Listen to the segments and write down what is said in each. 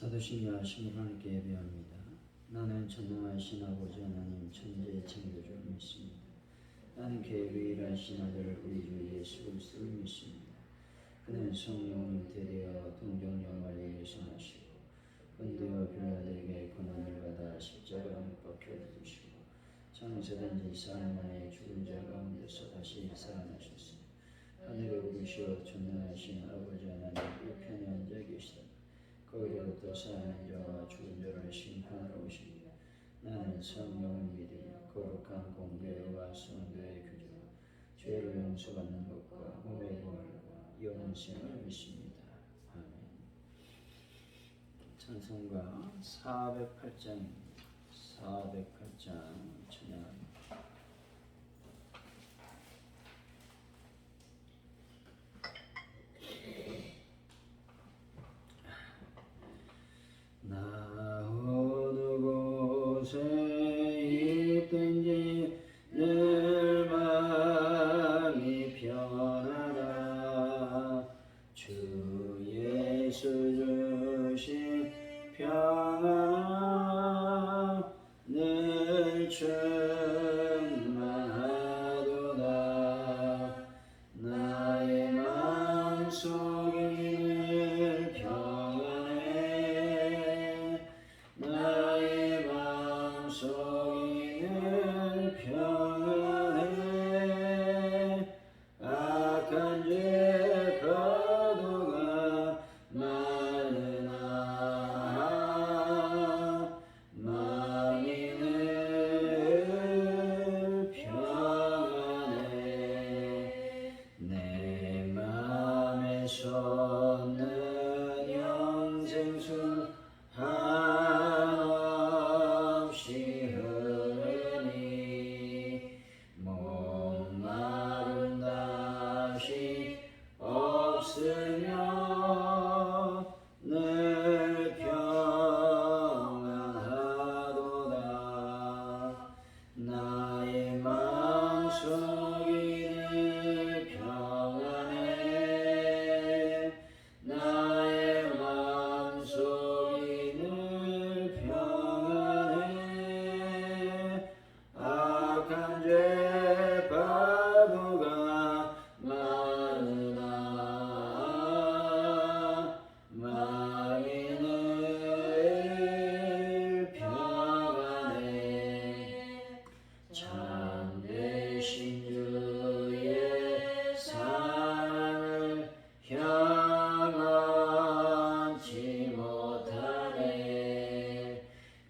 사도신경 하심을 하나님께 예배합니다. 나는 전능하신 아버지 하나님 천지의 창조주를 믿습니다. 나는 계획이라신 아들 우리 주 예수 그리스도를 믿습니다. 그는 성령을 대되어 동정녀 마리아에 생하시고 본디오 빌라도에게 고난을 받아 십자가에 못 박혀 죽으시고 장세된 지 4일 만에 죽은 자 가운데서 다시 살아나셨으니 하늘에 오르시어 전능하신 아버지 하나님 우편에 앉아 계시다. 거기로부터 사는 자와 죽은 자를 심판하러 오십니다. 나는 성령을 믿으며 거룩한 공교회와 성도의 교제와 죄를 용서받는 것과 몸의 부활과 영생을 믿습니다. 아멘. 찬송가 408장입니다. 408장 찬양합니다. 나 어느 곳에 있든지 늘 마음이 평안하다. 주 예수 주신 평안 늘 충만하도다. 나의 마음속이 늘 평안해. 나의 마음속이 늘 평안해. 악한 죄 파도가 많으나 마음이 늘 평안해. 내 맘에 솟는 영생수 한없이 흐르니 목마름 다시 없으며 늘 평안하도다. 나의 마음속이 늘 평안해. 나의 마음속이 늘 평안해. 악한 죄 파도가 많으나 마음이 늘 평안해. 참되신 주의 사랑을 경험치 못하네.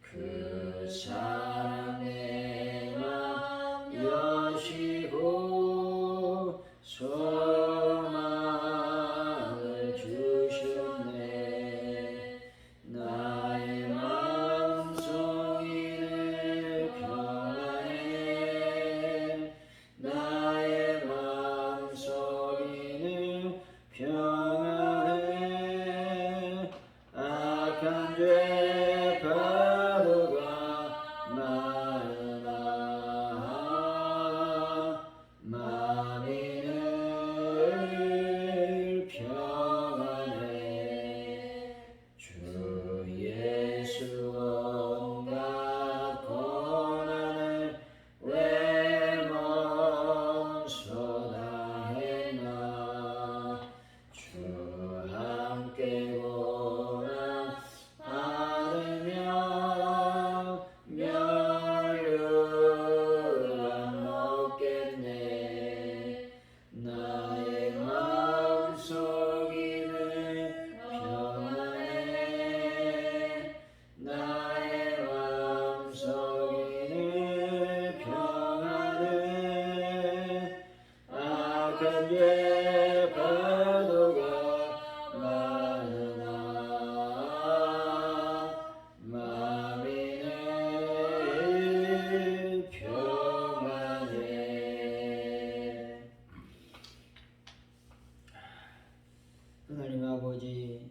그 사랑 내 맘 여시고 소망을 주셨네. 나의 마음속이 늘 평안해. 나의 마음속이 늘 평안해. 악한 죄 파도가 많으나 마음이 늘 평안해. 주 예수 온갖 고난을 왜 몸소 당했나. 주 함께 고난 받으며 멸류관 먹겠네. 나의 마음속이 늘 평안해. 나의 마음속이 늘 평안해. 악한 죄 파도가 많으나 마음이 늘 평안해. 하나님 아버지,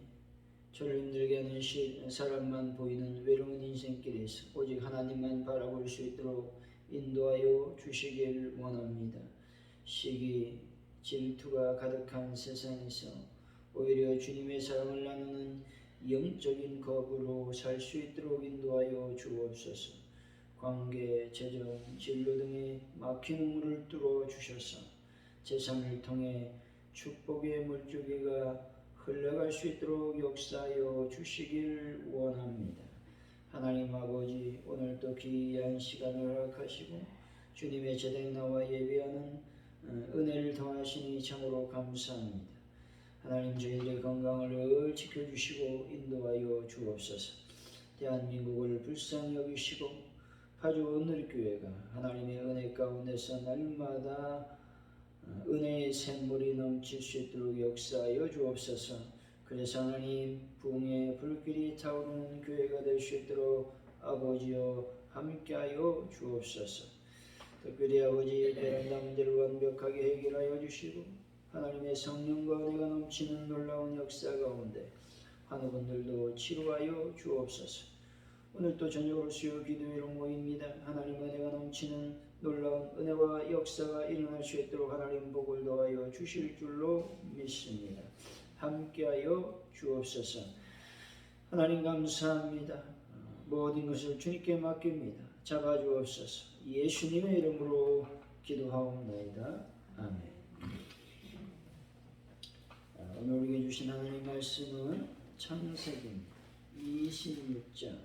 저를 힘들게 하는 사람만 보이는 외로운 인생길에서 오직 하나님만 바라볼 수 있도록 인도하여 주시길 원합니다. 시기, 질투가 가득한 세상에서 오히려 주님의 사랑을 나누는 영적인 겁으로 살 수 있도록 인도하여 주옵소서. 관계, 재정, 진로 등의 막힌 우물을 뚫어 주셔서 재산을 통해 축복의 물줄기가 흘러갈 수 있도록 역사하여 주시길 원합니다. 하나님 아버지, 오늘도 귀한 시간을 허락하시고 주님의 제대에 나와 예배하는 은혜를 더하시니 참으로 감사합니다. 하나님, 저희들의 건강을 늘 지켜주시고 인도하여 주옵소서. 대한민국을 불쌍히 여기시고 파주 오늘교회가 하나님의 은혜 가운데서 날마다 은혜의 샘물이 넘칠 수 있도록 역사하여 주옵소서. 그래서 하나님, 부흥의 불길이 타오르는 교회가 될 수 있도록 아버지여 함께하여 주옵소서. 특별히 아버지, 베란다 문제를 완벽하게 해결하여 주시고 하나님의 성령과 은혜가 넘치는 놀라운 역사 가운데 환우분들도 치료하여 주옵소서. 오늘 또 저녁으로 수요 기도회로 모입니다. 하나님의 은혜가 넘치는 놀라운 은혜와 역사가 일어날 수 있도록 하나님 복을 더하여 주실 줄로 믿습니다. 함께하여 주옵소서. 하나님 감사합니다. 모든 것을 주님께 맡깁니다. 잡아주옵소서. 예수님의 이름으로 기도하옵나이다. 아멘. 오늘 우리에게 주신 하나님 말씀은 창세기 26장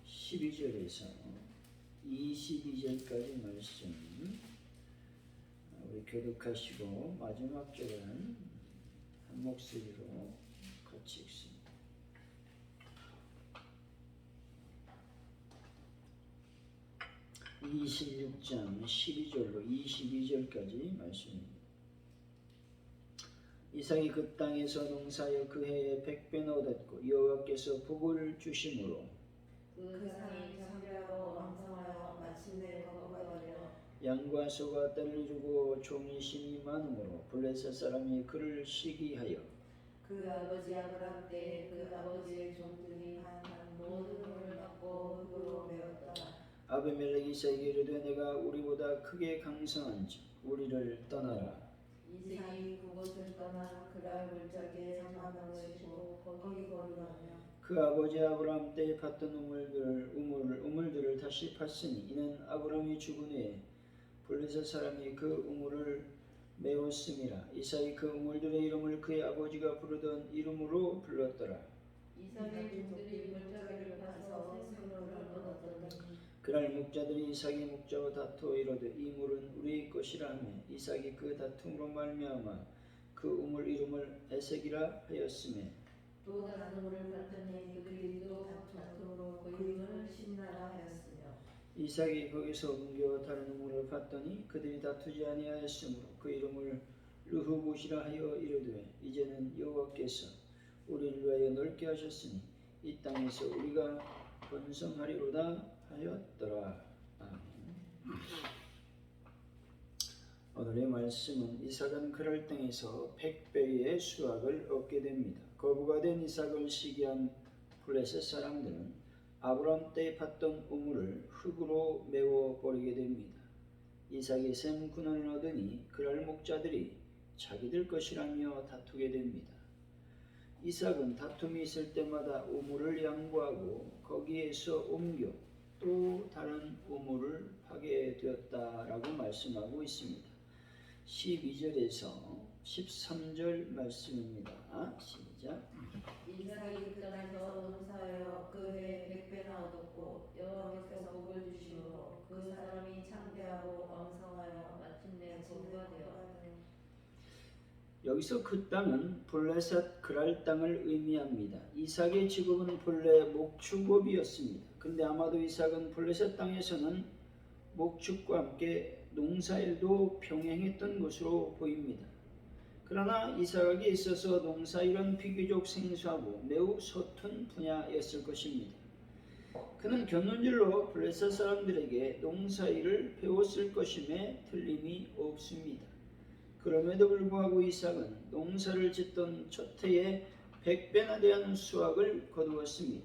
12절에서 22절까지 말씀 우리 교독하시고 마지막 절은 한 목소리로 같이 읽습니다. 26장 12절로 22절까지 말씀입니다. 이삭이 그 땅에서 농사하여 그 해에 100배나 얻었고 여호와께서 복을 주심으로 그 산이 창대하고 왕성하여 마침내 거부가 되어 양과 소가 떼를 주고 종이 심이 많으므로 블레셋 사람이 그를 시기하여 그 아버지 아브람 때에 그 아버지의 종들이 한 모든 것을 받고 흙으로 메웠다. 아비멜렉이 이삭에게 이르되 내가 우리보다 크게 강성한즉 우리를 떠나라. 이삭이 그곳을 떠나 그랄 골짜기에 장막을 치고 거기 거류하며 그 아버지 아브라함 때에 팠던 우물들을 다시 팠으니 이는 아브라함이 죽은 후에 블레셋 사람이 그 우물을 메웠음이라. 이삭이 그 우물들의 이름을 그의 아버지가 부르던 이름으로 불렀더라. 이삭의 종들이 골짜기를 파서 생물을 얻었더니 그날 목자들이 이삭의 목자와 다투어 이르되 이 물은 우리의 것이라 하며 이삭이 그 다툼으로 말미암아 그 우물 이름을 에색이라 하였으며 또 다른 우물을 봤더니 그들이 또 다툼으로 그 이름을 신나라 하였으며 이삭이 거기서 옮겨 다른 우물을 봤더니 그들이 다투지 아니하였으므로 그 이름을 르후봇이라 하여 이르되 이제는 여호와께서 우리를 위하여 넓게 하셨으니 이 땅에서 우리가 번성하리로다 하였더라. 아멘. 오늘의 말씀은 이삭은 그랄 땅에서 100배의 수확을 얻게 됩니다. 거부가 된 이삭을 시기한 블레셋 사람들은 아브라함 때에 팠던 우물을 흙으로 메워버리게 됩니다. 이삭이 샘 군원을 얻으니 그랄 목자들이 자기들 것이라며 다투게 됩니다. 이삭은 다툼이 있을 때마다 우물을 양보하고 거기에서 옮겨 또 다른 우물을 파게 되었다라고 말씀하고 있습니다. 12절에서 13절 말씀입니다. 시작. 이삭이 그 땅에서 농사하여 그 해에 100배나 얻었고 여호와께서 복을 주심으로 그 사람이 창대하고 왕성하여 마침내 거부가 되어 여기서 그 땅은 블레셋 그랄 땅을 의미합니다. 이삭의 직업은 본래 목축업이었습니다. 근데 아마도 이삭은 블레셋 땅에서는 목축과 함께 농사일도 병행했던 것으로 보입니다. 그러나 이삭에게 있어서 농사일은 비교적 생소하고 매우 서툰 분야였을 것입니다. 그는 견눈질로 블레셋 사람들에게 농사일을 배웠을 것임에 틀림이 없습니다. 그럼에도 불구하고 이삭은 농사를 짓던 첫 해에 100배나 대한 수확을 거두었습니다.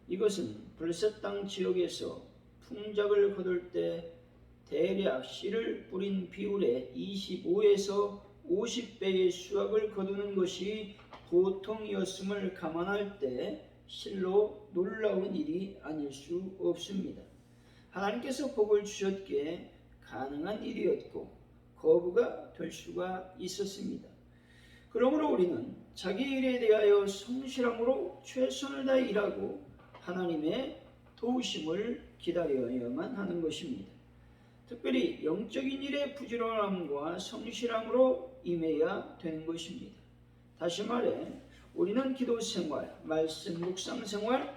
이것은 블레셋 땅 지역에서 풍작을 거둘 때 대략 씨를 뿌린 비율의 25에서 50배의 수확을 거두는 것이 보통이었음을 감안할 때 실로 놀라운 일이 아닐 수 없습니다. 하나님께서 복을 주셨기에 가능한 일이었고 거부가 될 수가 있었습니다. 그러므로 우리는 자기 일에 대하여 성실함으로 최선을 다해 일하고 하나님의 도우심을 기다려야만 하는 것입니다. 특별히 영적인 일에 부지런함과 성실함으로 임해야 되는 것입니다. 다시 말해 우리는 기도 생활, 말씀 묵상 생활,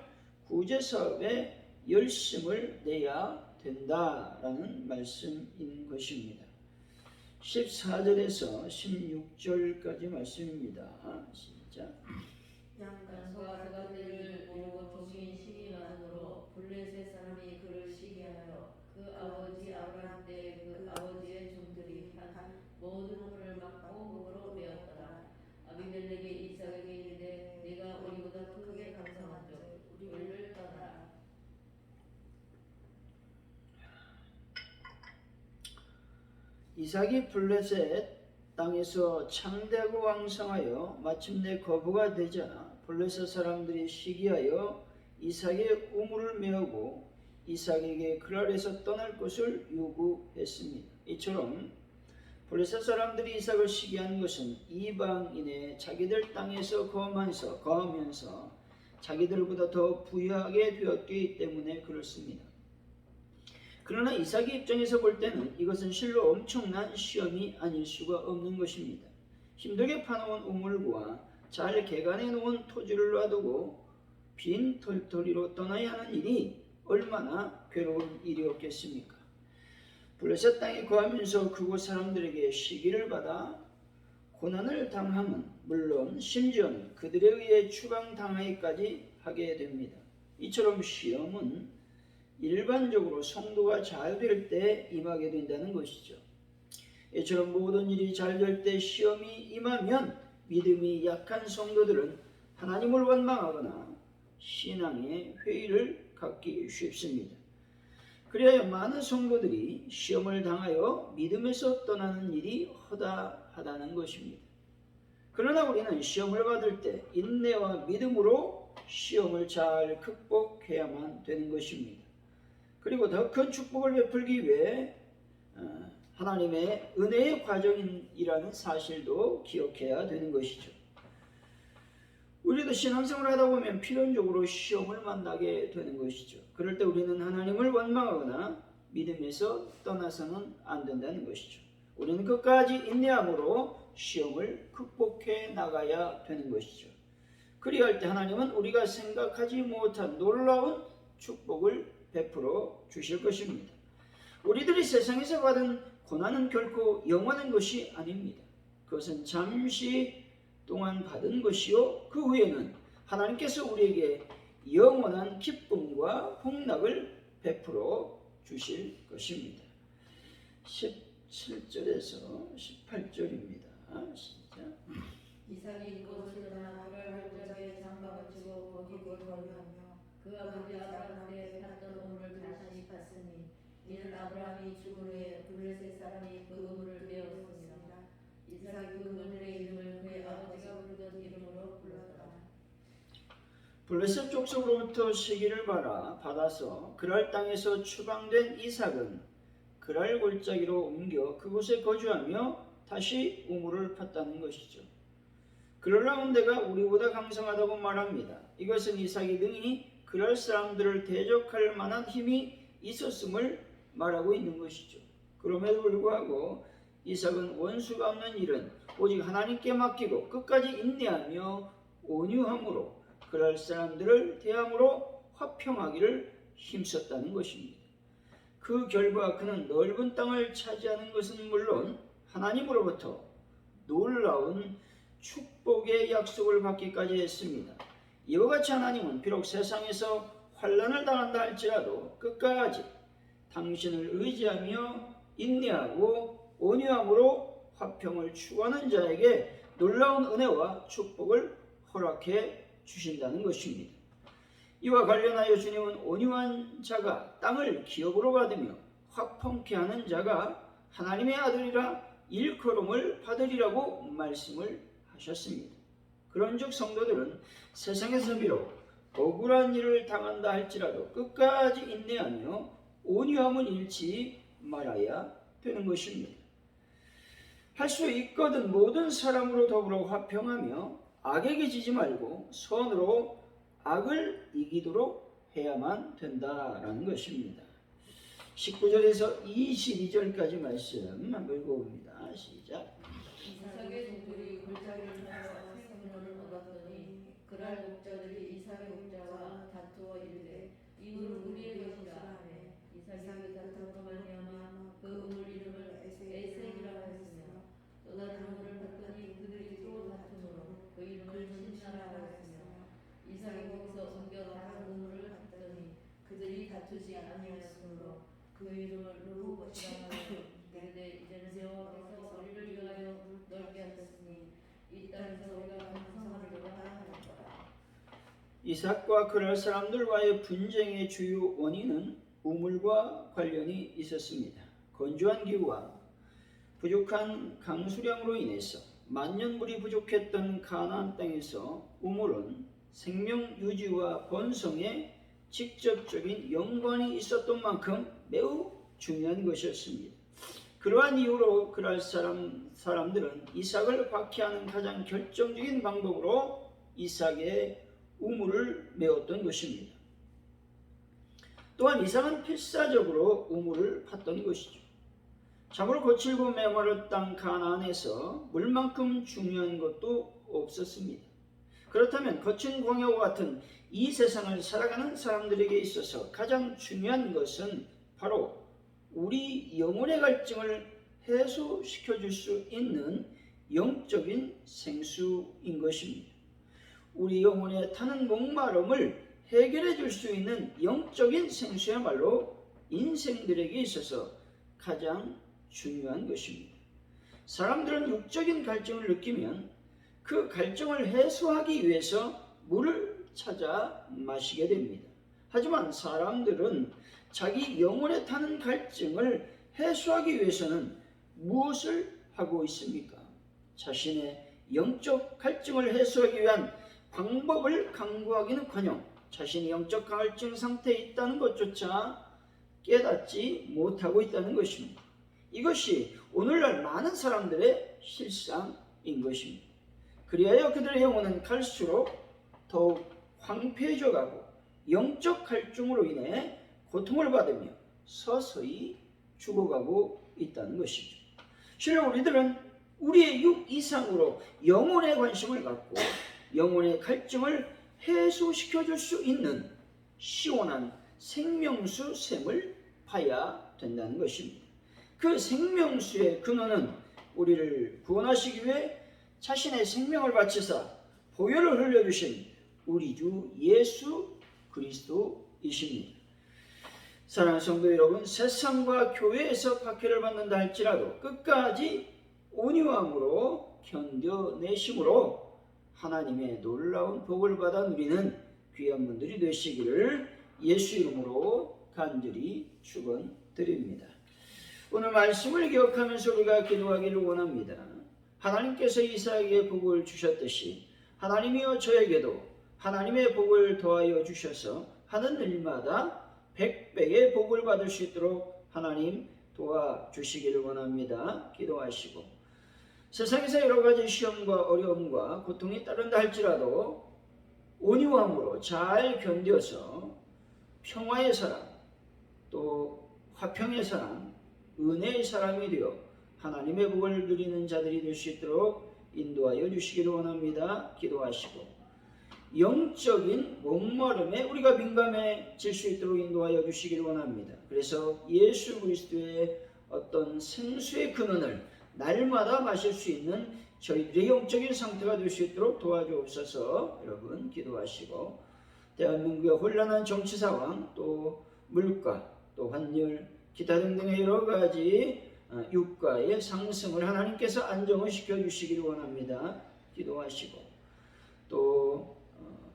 구제 사업에 열심을 내야 된다라는 말씀인 것입니다. 14절에서 16절까지 말씀입니다. 시작. 양간소가 그들을 모르고 종인 시기만으로 블레셋 사람이 그를 시기하여 그 아버지 아브라함 때 그 아버지의 종들이 한 모든 물을 막고 목으로 메었더라. 아비멜렉이 이삭에게 이르되 네가 우리보다 크게 강성한즉 우리를 떠나라. 이삭이 블레셋 땅에서 창대하고 왕성하여 마침내 거부가 되자 블레셋 사람들이 시기하여 이삭의 우물을 메우고 이삭에게 그랄에서 떠날 것을 요구했습니다. 이처럼 블레셋 사람들이 이삭을 시기한 것은 이방인의 자기들 땅에서 거하면서 자기들보다 더 부유하게 되었기 때문에 그렇습니다. 그러나 이삭의 입장에서 볼 때는 이것은 실로 엄청난 시험이 아닐 수가 없는 것입니다. 힘들게 파놓은 우물과 잘 개간해 놓은 토지를 놔두고 빈 털터리로 떠나야 하는 일이 얼마나 괴로운 일이었겠습니까? 블레셋 땅에 거하면서 그곳 사람들에게 시기를 받아 고난을 당함은 물론 심지어는 그들에 의해 추방당하기까지 하게 됩니다. 이처럼 시험은 일반적으로 성도가 잘 될 때 임하게 된다는 것이죠. 이처럼 모든 일이 잘 될 때 시험이 임하면 믿음이 약한 성도들은 하나님을 원망하거나 신앙의 회의를 갖기 쉽습니다. 그래야 많은 성도들이 시험을 당하여 믿음에서 떠나는 일이 허다하다는 것입니다. 그러나 우리는 시험을 받을 때 인내와 믿음으로 시험을 잘 극복해야만 되는 것입니다. 그리고 더 큰 축복을 베풀기 위해 하나님의 은혜의 과정이라는 사실도 기억해야 되는 것이죠. 우리도 신앙생활을 하다 보면 필연적으로 시험을 만나게 되는 것이죠. 그럴 때 우리는 하나님을 원망하거나 믿음에서 떠나서는 안 된다는 것이죠. 우리는 끝까지 인내함으로 시험을 극복해 나가야 되는 것이죠. 그리할 때 하나님은 우리가 생각하지 못한 놀라운 축복을 베풀어 주실 것입니다. 우리들이 세상에서 받은 고난은 결코 영원한 것이 아닙니다. 그것은 잠시 동안 받은 것이요 그 후에는 하나님께서 우리에게 영원한 기쁨과 복락을 베풀어 주실 것입니다. 17절에서 18절입니다. 시작. 이삭이 그곳을 떠나 그랄 골짜기에 장막을 치고 거기 거주하며 그 아버지 아브라함 때 팠던 우물을 다시 팠으니 이는 아브라함이 죽은 후에 블레셋 사람이 그 우물을 메었습니다. 이삭이 그 우물의 이름을 그의 아버지가 부르던 이름으로 불렀더라. 블레셋 족속으로부터 시기를 받아서 그랄 땅에서 추방된 이삭은 그랄 골짜기로 옮겨 그곳에 거주하며 다시 우물을 팠다는 것이죠. 그럴라온 데가 우리보다 강성하다고 말합니다. 이것은 이삭이 능히 그랄 사람들을 대적할 만한 힘이 있었음을 말하고 있는 것이죠. 그럼에도 불구하고 이삭은 원수가 없는 일은 오직 하나님께 맡기고 끝까지 인내하며 온유함으로 그랄 사람들을 대함으로 화평하기를 힘썼다는 것입니다. 그 결과 그는 넓은 땅을 차지하는 것은 물론 하나님으로부터 놀라운 축복의 약속을 받기까지 했습니다. 이와 같이 하나님은 비록 세상에서 환난을 당한다 할지라도 끝까지 당신을 의지하며 인내하고 온유함으로 화평을 추구하는 자에게 놀라운 은혜와 축복을 허락해 주신다는 것입니다. 이와 관련하여 주님은 온유한 자가 땅을 기업으로 받으며 화평케 하는 자가 하나님의 아들이라 일컬음을 받으리라고 말씀을 하셨습니다. 그런즉 성도들은 세상에서 비록 억울한 일을 당한다 할지라도 끝까지 인내하며 온유함을 잃지 말아야 되는 것입니다. 할 수 있거든 모든 사람으로 더불어 화평하며 악에게 지지 말고 선으로 악을 이기도록 해야만 된다라는 것입니다. 19절에서 22절까지 말씀 한번 읽어봅니다. 시작. 이삭의 종들이 골짜기를 타서 생명을 얻었더니 그날 목자들이 이삭의 목자와 다투어 이르되 이는 우리의 것이라 하매 이삭이 다투어 말미암아 그 우물 이름을 에색이라 하였으며 또 다른 우물을 봤더니 그들이 또 다투므로 그 이름을 신나라 하였으며 이삭이 거기서 옮겨 다른 우물을 봤더니 그들이 다투지 아니하였으므로 그 이름을 르호봇이라 하여 이르되 이제는 여호와께서 우리를 위하여 넓게 하셨으니 이 땅에서 우리가 강성하리로다 하였더라. 이삭과 그랄 사람들과의 분쟁의 주요 원인은 우물과 관련이 있었습니다. 건조한 기후와 부족한 강수량으로 인해서 만년물이 부족했던 가나안 땅에서 우물은 생명 유지와 번성에 직접적인 연관이 있었던 만큼 매우 중요한 것이었습니다. 그러한 이유로 그랄 사람들은 이삭을 박해하는 가장 결정적인 방법으로 이삭의 우물을 메웠던 것입니다. 또한 이삭은 필사적으로 우물을 팠던 것이죠. 참으로 거칠고 메마른 땅 가나안에서 물만큼 중요한 것도 없었습니다. 그렇다면 거친 광야와 같은 이 세상을 살아가는 사람들에게 있어서 가장 중요한 것은 바로 우리 영혼의 갈증을 해소시켜 줄 수 있는 영적인 생수인 것입니다. 우리 영혼의 타는 목마름을 해결해 줄 수 있는 영적인 생수야말로 인생들에게 있어서 가장 중요한 것입니다. 사람들은 육적인 갈증을 느끼면 그 갈증을 해소하기 위해서 물을 찾아 마시게 됩니다. 하지만 사람들은 자기 영혼에 타는 갈증을 해소하기 위해서는 무엇을 하고 있습니까? 자신의 영적 갈증을 해소하기 위한 방법을 강구하기는커녕 자신이 영적 갈증 상태에 있다는 것조차 깨닫지 못하고 있다는 것입니다. 이것이 오늘날 많은 사람들의 실상인 것입니다. 그리하여 그들의 영혼은 갈수록 더욱 황폐해져 가고 영적 갈증으로 인해 고통을 받으며 서서히 죽어가고 있다는 것이죠. 실로 우리들은 우리의 육 이상으로 영혼에 관심을 갖고 영혼의 갈증을 해소시켜 줄 수 있는 시원한 생명수 샘을 파야 된다는 것입니다. 그 생명수의 근원은 우리를 구원하시기 위해 자신의 생명을 바치사 보혈을 흘려주신 우리 주 예수 그리스도이십니다. 사랑하는 성도 여러분, 세상과 교회에서 박해를 받는다 할지라도 끝까지 온유함으로 견뎌내심으로 하나님의 놀라운 복을 받아 누리는 귀한 분들이 되시기를 예수 이름으로 간절히 축원드립니다. 오늘 말씀을 기억하면서 우리가 기도하기를 원합니다. 하나님께서 이삭에게 복을 주셨듯이 하나님이여 저에게도 하나님의 복을 더하여 주셔서 하는 일마다 100배의 복을 받을 수 있도록 하나님 도와주시기를 원합니다. 기도하시고 세상에서 여러 가지 시험과 어려움과 고통이 따른다 할지라도 온유함으로 잘 견뎌서 평화의 사람, 또 화평의 사람, 은혜의 사람이 되어 하나님의 복을 누리는 자들이 될 수 있도록 인도하여 주시기를 원합니다. 기도하시고 영적인 목마름에 우리가 민감해질 수 있도록 인도하여 주시기를 원합니다. 그래서 예수 그리스도의 어떤 생수의 근원을 날마다 마실 수 있는 저희들의 영적인 상태가 될 수 있도록 도와주옵소서. 여러분 기도하시고 대한민국의 혼란한 정치 상황, 또 물가, 또 환율, 기타 등등의 여러 가지 유가의 상승을 하나님께서 안정을 시켜주시기를 원합니다. 기도하시고 또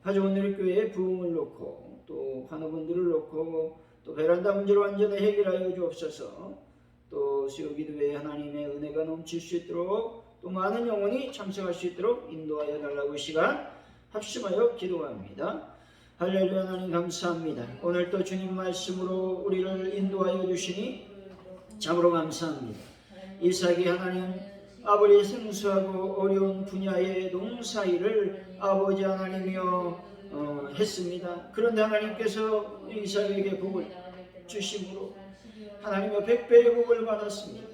파주원누리교회의 부흥을 놓고 또 환우분들을 놓고 또 베란다 문제를 완전히 해결하여 주옵소서. 또 수요기도에 하나님의 은혜가 넘칠 수 있도록 또 많은 영혼이 참석할 수 있도록 인도하여 달라고 시간 합심하여 기도합니다. 할렐루야. 하나님 감사합니다. 오늘 또 주님 말씀으로 우리를 인도하여 주시니 참으로 감사합니다. 이삭이 하나님 아버지 생수하고 어려운 분야의 농사일을 아버지 하나님이여 했습니다. 그런데 하나님께서 이삭에게 복을 주심으로 하나님의 100배의 복을 받았습니다.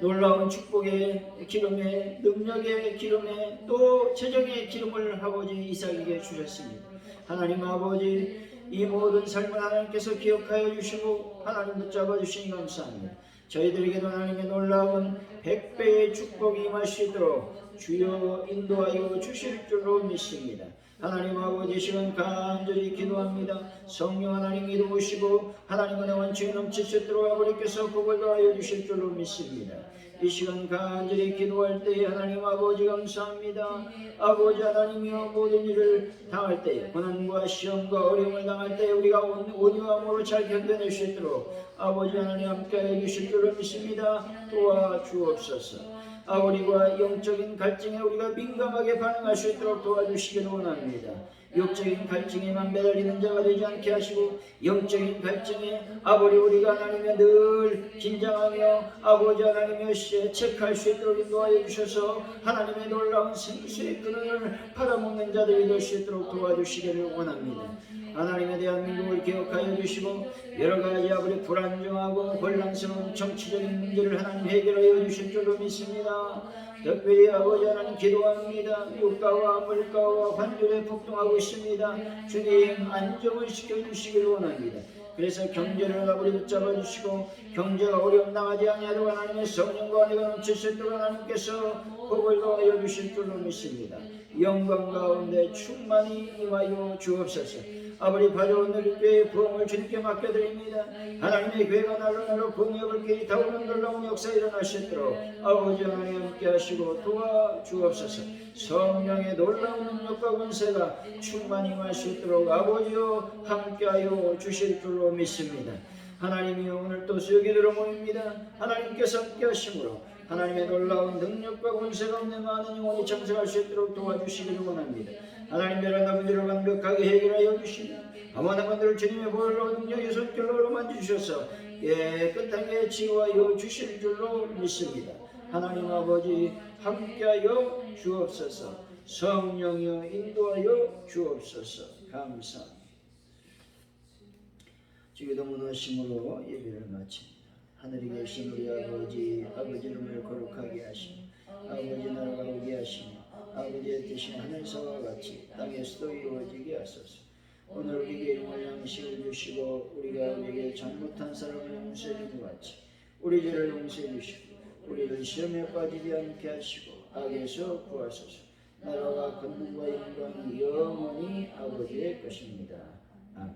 놀라운 축복의 기름에 능력의 기름에 또 재정의 기름을 아버지 이삭에게 주셨습니다. 하나님 아버지 이 모든 삶을 하나님께서 기억하여 주시고 하나님 붙잡아 주시니 감사합니다. 저희들에게도 하나님의 놀라운 100배의 축복이 임할 수 있도록 주여 인도하여 주실 줄로 믿습니다. 하나님 아버지 시간 간절히 기도합니다. 성령 하나님 이루시고 하나님의 원칙에 넘칠 수 있도록 아버지께서 복을 더하여 주실 줄로 믿습니다. 이 시간 간절히 기도할 때에 하나님 아버지 감사합니다. 아버지 하나님이여 모든 일을 당할 때에 고난과 시험과 어려움을 당할 때에 우리가 온유함으로 잘 견뎌낼 수 있도록 아버지 하나님 함께하여 주실 줄로 믿습니다. 도와주옵소서. 우리와 영적인 갈증에 우리가 민감하게 반응할 수 있도록 도와주시기를 원합니다. 육적인 갈증에만 매달리는 자가 되지 않게 하시고 영적인 갈증에 아버지 우리가 하나님의 늘 긴장하며 아버지 하나님의 체크할 수 있도록 인도하여 주셔서 하나님의 놀라운 생수의 근원을 팔아먹는 자들이 될 수 있도록 도와주시기를 원합니다. 하나님의 대한민국을 기억하여 주시고 여러가지 아버지 불안정하고 혼란스러운 정치적인 문제를 하나님 해결하여 주실 줄로 믿습니다. 특별히 아버지 하나님 기도합니다. 유가와 물가와 환율에 폭등하고 있습니다. 주님 안정을 시켜주시기를 원합니다. 그래서 경제를 아버지 붙잡아 주시고 경제가 어려움 당하지 아니하도록 하나님의 성령과 은혜가 넘칠 수 있도록 하나님께서 복을 더하여 주실 줄로 믿습니다. 영광 가운데 충만히 임하여 주옵소서. 아버지 바로 오늘 교회의 부흥을 주님께 맡겨드립니다. 하나님의 교회가 날로 부흥의 길이 타오르는 놀라운 역사 일어날 수 있도록 아버지 하나님 함께 하시고 도와주옵소서. 성령의 놀라운 능력과 권세가 충만히 임할 수 있도록 아버지여 함께하여 주실 줄로 믿습니다. 하나님이여 오늘 또 수요기도로 모입니다. 하나님께서 함께 하심으로 하나님의 놀라운 능력과 권세 가운데 많은 영혼이 참석할 수 있도록 도와주시기를 원합니다. 하나님 베란다 문제를 완벽하게 해결하여 주시며 아무나 분들을 주님의 보혈로 능력의 손길로 만지주셔서 깨끗하게 치유하여 주실 줄로 믿습니다. 하나님 아버지 함께하여 주옵소서. 성령이여 인도하여 주옵소서. 감사합니다. 주기도문 하심으로 예배를 마칩니다. 하늘에 계신 우리 아버지 이름을 거룩하게 하시며 아버지 나라가 오게 하시며 아버지의 뜻이 하늘에서와 같이 땅에서도 이루어지게 하소서. 오늘 우리에게 일용할 양식을 주시고 우리가 우리에게 잘못한 사람을 용서해 준 것 같이 우리 죄를 용서해 주시고 우리를 시험에 빠지지 않게 하시고 악에서 구하소서. 나라와 권능과 영광이 영원히 아버지의 것입니다. 아멘.